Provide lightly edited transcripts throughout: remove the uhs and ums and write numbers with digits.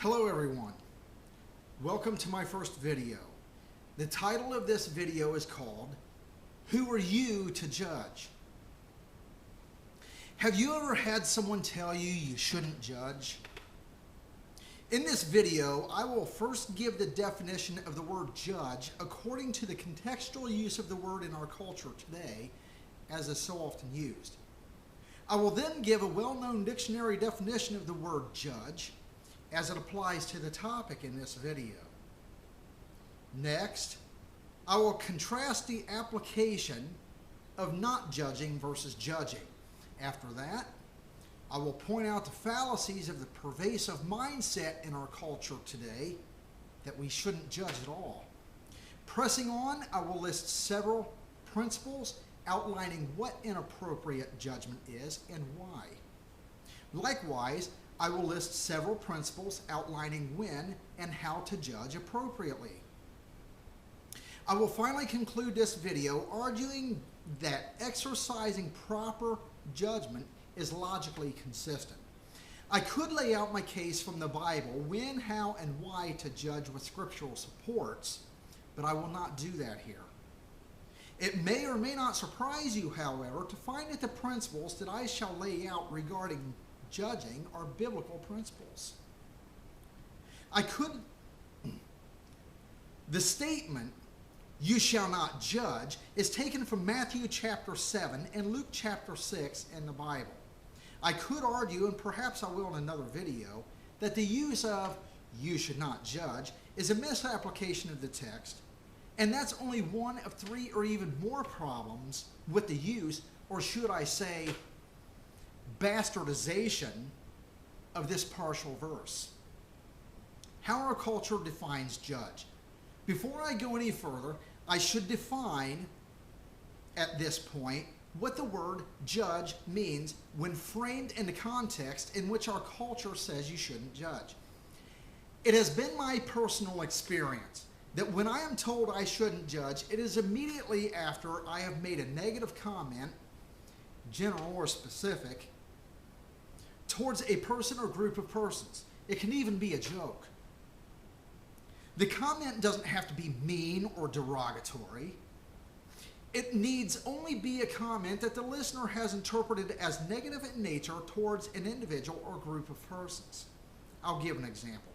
Hello everyone. Welcome to my first video. The title of this video is called, Who Are You to Judge? Have you ever had someone tell you you shouldn't judge? In this video, I will first give the definition of the word judge according to the contextual use of the word in our culture today, as is so often used. I will then give a well-known dictionary definition of the word judge as it applies to the topic in this video. Next, I will contrast the application of not judging versus judging. After that, I will point out the fallacies of the pervasive mindset in our culture today that we shouldn't judge at all. Pressing on, I will list several principles outlining what inappropriate judgment is and why. Likewise, I will list several principles outlining when and how to judge appropriately. I will finally conclude this video arguing that exercising proper judgment is logically consistent. I could lay out my case from the Bible when, how, and why to judge with scriptural supports, but I will not do that here. It may or may not surprise you, however, to find that the principles that I shall lay out regarding judging are biblical principles. The statement, "You shall not judge," is taken from Matthew chapter 7 and Luke chapter 6 in the Bible. I could argue, and perhaps I will in another video, that the use of "you should not judge" is a misapplication of the text, and that's only one of three or even more problems with the use, or should I say, bastardization of this partial verse. How our culture defines judge. Before I go any further, I should define at this point what the word judge means when framed in the context in which our culture says you shouldn't judge. It has been my personal experience that when I am told I shouldn't judge, it is immediately after I have made a negative comment, general or specific, towards a person or group of persons. It can even be a joke. The comment doesn't have to be mean or derogatory. It needs only be a comment that the listener has interpreted as negative in nature towards an individual or group of persons. I'll give an example.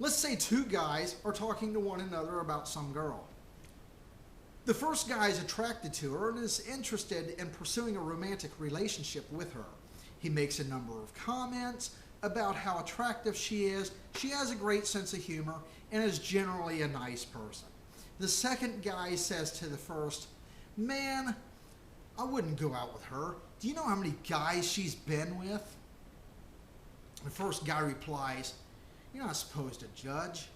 Let's say two guys are talking to one another about some girl. The first guy is attracted to her and is interested in pursuing a romantic relationship with her. He makes a number of comments about how attractive she is. She has a great sense of humor and is generally a nice person. The second guy says to the first, "Man, I wouldn't go out with her. Do you know how many guys she's been with?" The first guy replies, "You're not supposed to judge."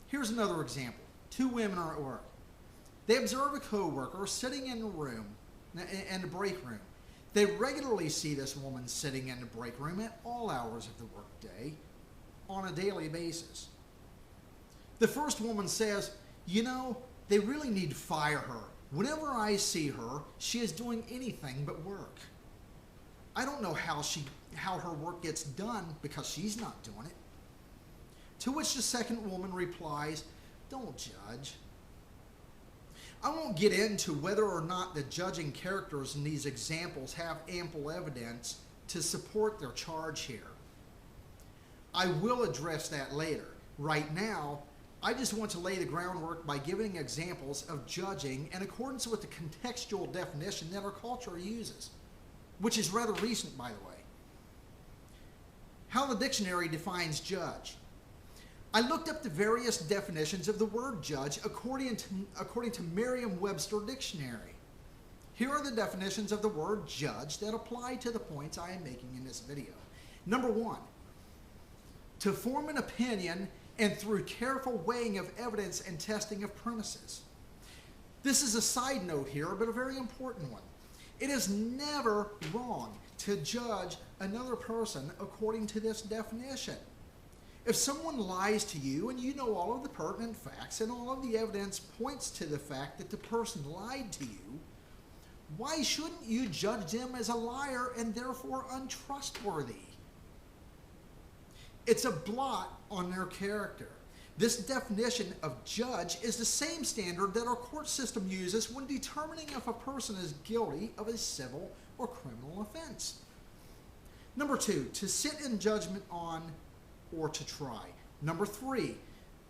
Here's another example. Two women are at work. They observe a coworker sitting in the break room. They regularly see this woman sitting in the break room at all hours of the workday on a daily basis. The first woman says, "You know, they really need to fire her. Whenever I see her, she is doing anything but work. I don't know how her work gets done because she's not doing it." To which the second woman replies, "Don't judge." I won't get into whether or not the judging characters in these examples have ample evidence to support their charge here. I will address that later. Right now, I just want to lay the groundwork by giving examples of judging in accordance with the contextual definition that our culture uses, which is rather recent, by the way. How the dictionary defines judge. I looked up the various definitions of the word judge according to Merriam-Webster Dictionary. Here are the definitions of the word judge that apply to the points I am making in this video. Number one, to form an opinion and through careful weighing of evidence and testing of premises. This is a side note here, but a very important one. It is never wrong to judge another person according to this definition. If someone lies to you and you know all of the pertinent facts and all of the evidence points to the fact that the person lied to you, why shouldn't you judge them as a liar and therefore untrustworthy? It's a blot on their character. This definition of judge is the same standard that our court system uses when determining if a person is guilty of a civil or criminal offense. Number 2, to sit in judgment on or to try. Number 3,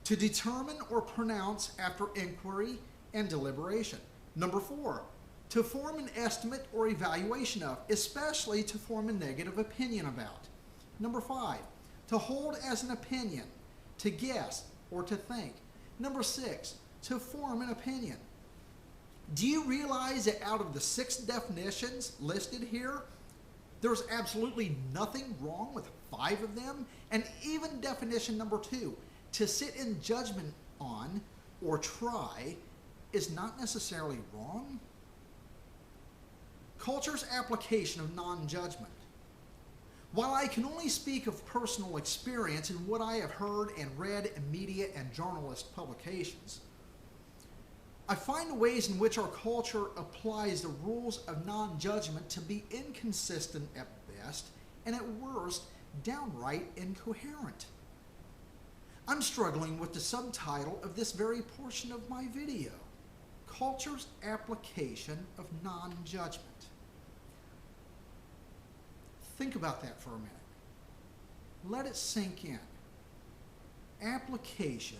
to determine or pronounce after inquiry and deliberation. Number 4, to form an estimate or evaluation of, especially to form a negative opinion about. Number 5, to hold as an opinion, to guess, or to think. Number 6, to form an opinion. Do you realize that out of the 6 definitions listed here, there's absolutely nothing wrong with 5 of them? And even definition number 2, to sit in judgment on or try, is not necessarily wrong. Culture's application of non-judgment. While I can only speak of personal experience and what I have heard and read in media and journalist publications, I find the ways in which our culture applies the rules of non-judgment to be inconsistent at best, and at worst, downright incoherent. I'm struggling with the subtitle of this very portion of my video, Culture's Application of Non-Judgment. Think about that for a minute. Let it sink in. Application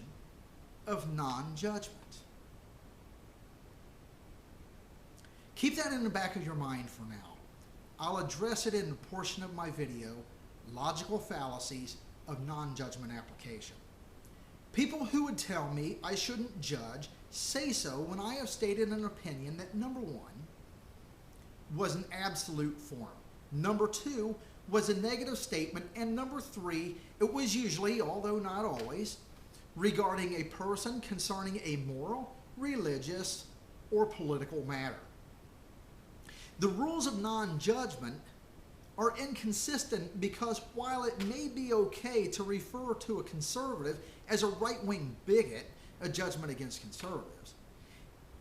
of non-judgment. Keep that in the back of your mind for now. I'll address it in a portion of my video, Logical Fallacies of Non-Judgment Application. People who would tell me I shouldn't judge say so when I have stated an opinion that, number 1, was an absolute form. Number 2 was a negative statement, and number 3, it was usually, although not always, regarding a person concerning a moral, religious, or political matter. The rules of non-judgment are inconsistent because while it may be okay to refer to a conservative as a right-wing bigot, a judgment against conservatives,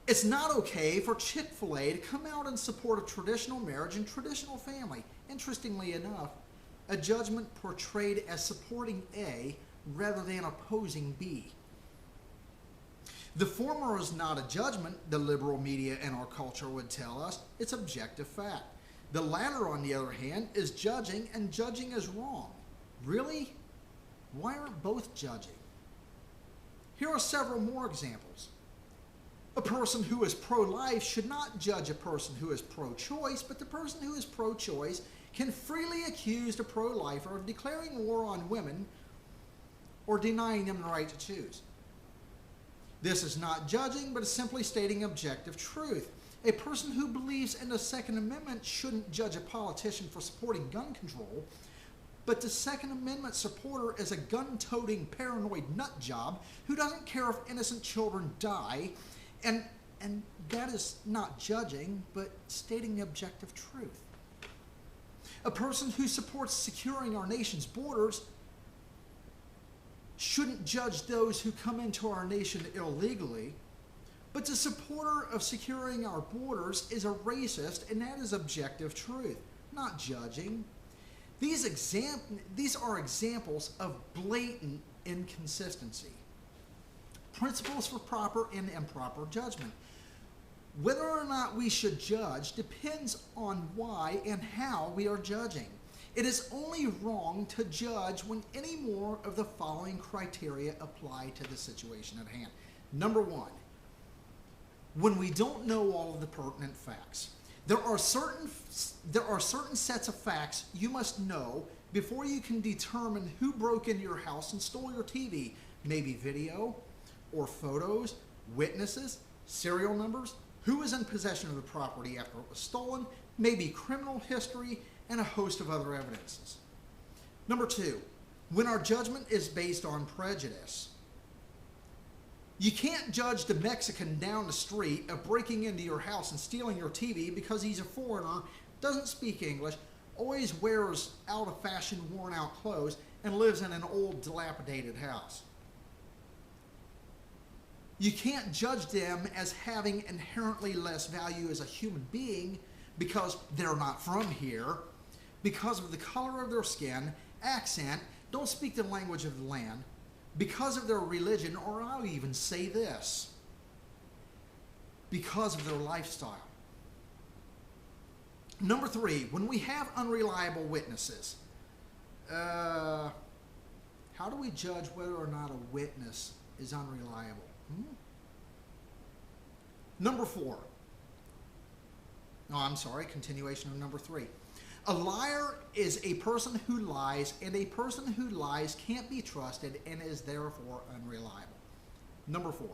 it's not okay for Chick-fil-A to come out and support a traditional marriage and traditional family. Interestingly enough, a judgment portrayed as supporting A rather than opposing B. The former is not a judgment, the liberal media and our culture would tell us. It's objective fact. The latter, on the other hand, is judging, and judging is wrong. Really? Why aren't both judging? Here are several more examples. A person who is pro-life should not judge a person who is pro-choice, but the person who is pro-choice can freely accuse a pro-lifer of declaring war on women or denying them the right to choose. This is not judging, but is simply stating objective truth. A person who believes in the Second Amendment shouldn't judge a politician for supporting gun control, but the Second Amendment supporter is a gun-toting paranoid nutjob who doesn't care if innocent children die. And that is not judging, but stating the objective truth. A person who supports securing our nation's borders shouldn't judge those who come into our nation illegally, but the supporter of securing our borders is a racist, and that is objective truth, not judging. These are examples of blatant inconsistency. Principles for proper and improper judgment. Whether or not we should judge depends on why and how we are judging. It is only wrong to judge when any more of the following criteria apply to the situation at hand. Number 1, when we don't know all of the pertinent facts. There are certain sets of facts you must know before you can determine who broke into your house and stole your TV, maybe video or photos, witnesses, serial numbers, who was in possession of the property after it was stolen, maybe criminal history, and a host of other evidences. Number 2, when our judgment is based on prejudice. You can't judge the Mexican down the street of breaking into your house and stealing your TV because he's a foreigner, doesn't speak English, always wears out-of-fashion, worn-out clothes, and lives in an old, dilapidated house. You can't judge them as having inherently less value as a human being because they're not from here, because of the color of their skin, accent, don't speak the language of the land because of their religion, or I'll even say this, because of their lifestyle. Number 3, when we have unreliable witnesses, how do we judge whether or not a witness is unreliable? Number 4. Continuation of number 3. A liar is a person who lies, and a person who lies can't be trusted and is therefore unreliable. Number 4.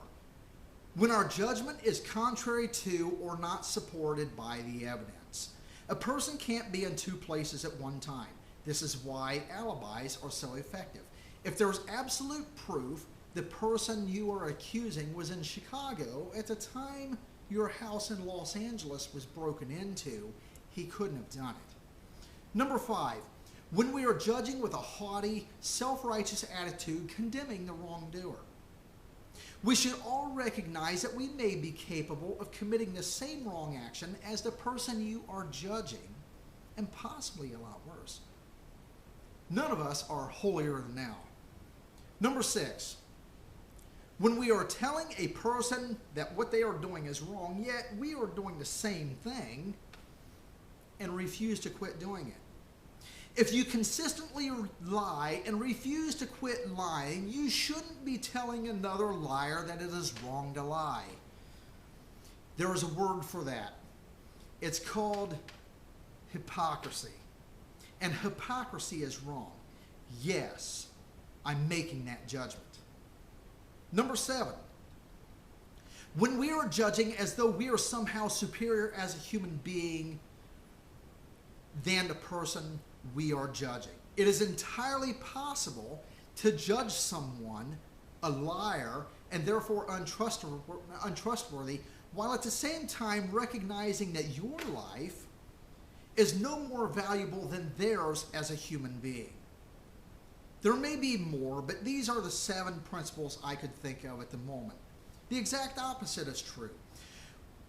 When our judgment is contrary to or not supported by the evidence. A person can't be in 2 places at one time. This is why alibis are so effective. If there's absolute proof the person you are accusing was in Chicago at the time your house in Los Angeles was broken into, he couldn't have done it. Number 5, when we are judging with a haughty, self-righteous attitude condemning the wrongdoer. We should all recognize that we may be capable of committing the same wrong action as the person you are judging, and possibly a lot worse. None of us are holier than thou. Number 6, when we are telling a person that what they are doing is wrong, yet we are doing the same thing and refuse to quit doing it. If you consistently lie and refuse to quit lying, you shouldn't be telling another liar that it is wrong to lie. There is a word for that. It's called hypocrisy. And hypocrisy is wrong. Yes, I'm making that judgment. Number 7, when we are judging as though we are somehow superior as a human being than the person we are judging. It is entirely possible to judge someone a liar and therefore untrustworthy, while at the same time recognizing that your life is no more valuable than theirs as a human being. There may be more, but these are the 7 principles I could think of at the moment. The exact opposite is true.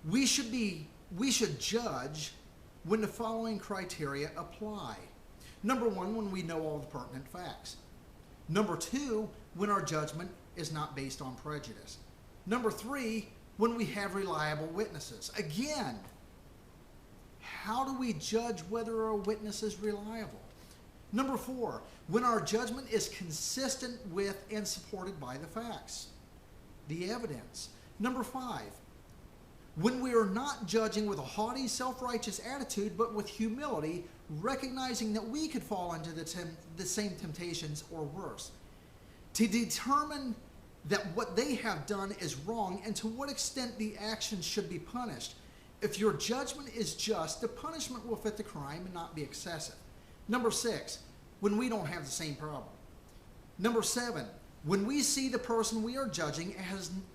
We should judge when the following criteria apply. Number 1, when we know all the pertinent facts. Number 2, when our judgment is not based on prejudice. Number 3, when we have reliable witnesses. Again, how do we judge whether a witness is reliable? Number 4, when our judgment is consistent with and supported by the facts, the evidence. Number 5, when we are not judging with a haughty, self-righteous attitude, but with humility, recognizing that we could fall into the same temptations or worse. To determine that what they have done is wrong and to what extent the action should be punished. If your judgment is just, the punishment will fit the crime and not be excessive. Number 6, when we don't have the same problem. Number 7, when we see the person we are judging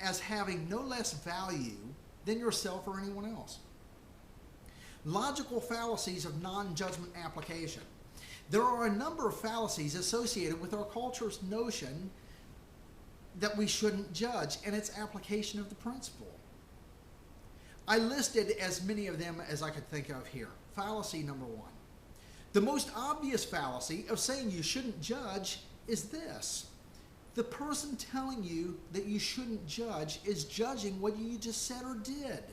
as having no less value than yourself or anyone else. Logical fallacies of non-judgment application. There are a number of fallacies associated with our culture's notion that we shouldn't judge and its application of the principle. I listed as many of them as I could think of here. Fallacy number 1. The most obvious fallacy of saying you shouldn't judge is this. The person telling you that you shouldn't judge is judging what you just said or did.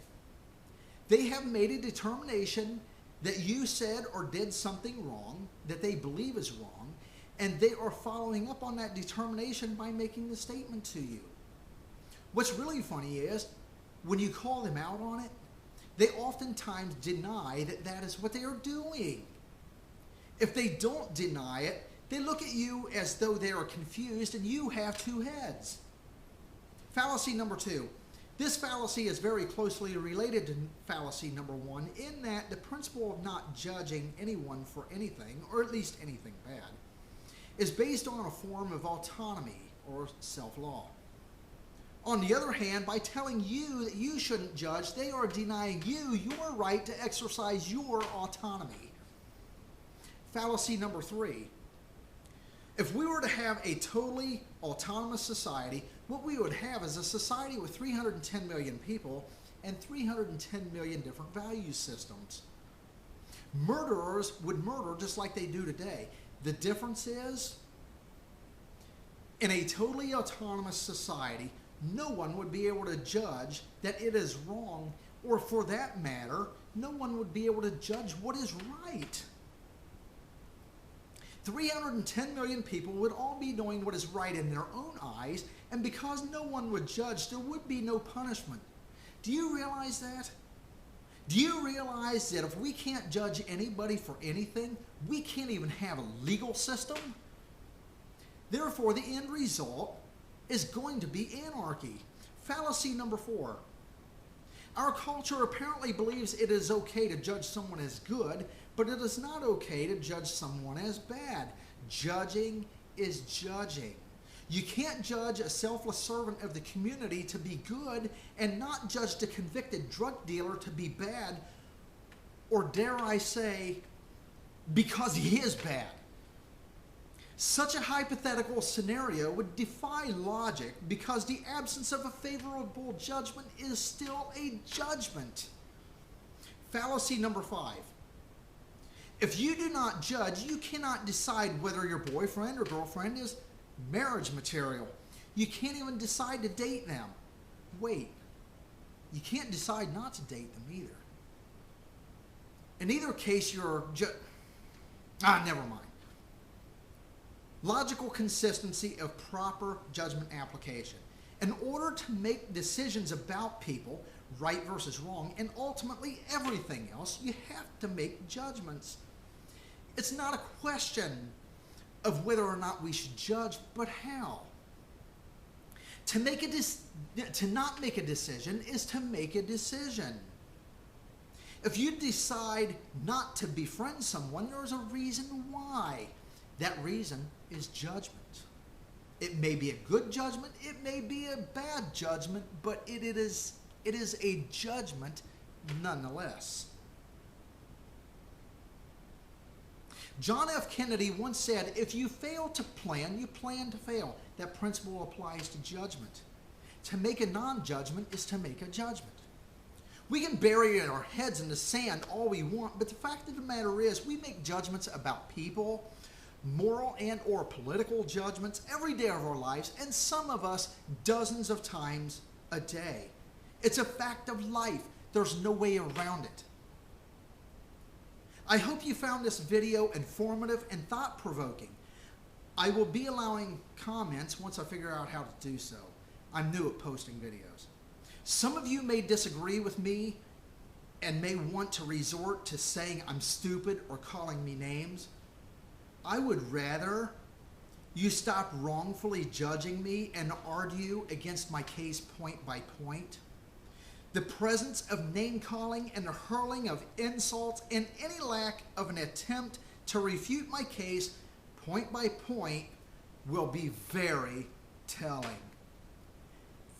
They have made a determination that you said or did something wrong, that they believe is wrong, and they are following up on that determination by making the statement to you. What's really funny is, when you call them out on it, they oftentimes deny that that is what they are doing. If they don't deny it, they look at you as though they are confused and you have 2 heads. Fallacy number 2. This fallacy is very closely related to fallacy number 1 in that the principle of not judging anyone for anything, or at least anything bad, is based on a form of autonomy or self-law. On the other hand, by telling you that you shouldn't judge, they are denying you your right to exercise your autonomy. Fallacy number 3. If we were to have a totally autonomous society, what we would have is a society with 310 million people and 310 million different value systems. Murderers would murder just like they do today. The difference is In a totally autonomous society, no one would be able to judge that it is wrong, or for that matter, no one would be able to judge what is right. 310 million people would all be doing what is right in their own eyes, and because no one would judge, there would be no punishment. Do you realize that? Do you realize that if we can't judge anybody for anything, we can't even have a legal system? Therefore, the end result is going to be anarchy. Fallacy number 4. Our culture apparently believes it is okay to judge someone as good, but it is not okay to judge someone as bad. Judging is judging. You can't judge a selfless servant of the community to be good and not judge the convicted drug dealer to be bad, or dare I say, because he is bad. Such a hypothetical scenario would defy logic because the absence of a favorable judgment is still a judgment. Fallacy number 5. If you do not judge, you cannot decide whether your boyfriend or girlfriend is marriage material. You can't even decide to date them. Wait, you can't decide not to date them either. In either case, you're never mind. Logical consistency of proper judgment application. In order to make decisions about people, right versus wrong, and ultimately everything else, you have to make judgments. It's not a question of whether or not we should judge, but how. To not make a decision is to make a decision. If you decide not to befriend someone, there's a reason why. That reason is judgment. It may be a good judgment, it may be a bad judgment, but it is a judgment nonetheless. John F. Kennedy once said, if you fail to plan, you plan to fail. That principle applies to judgment. To make a non-judgment is to make a judgment. We can bury our heads in the sand all we want, but the fact of the matter is we make judgments about people, moral and or political judgments every day of our lives, and some of us dozens of times a day. It's a fact of life. There's no way around it. I hope you found this video informative and thought-provoking. I will be allowing comments once I figure out how to do so. I'm new at posting videos. Some of you may disagree with me and may want to resort to saying I'm stupid or calling me names. I would rather you stop wrongfully judging me and argue against my case point by point. The presence of name-calling and the hurling of insults and any lack of an attempt to refute my case point by point will be very telling.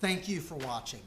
Thank you for watching.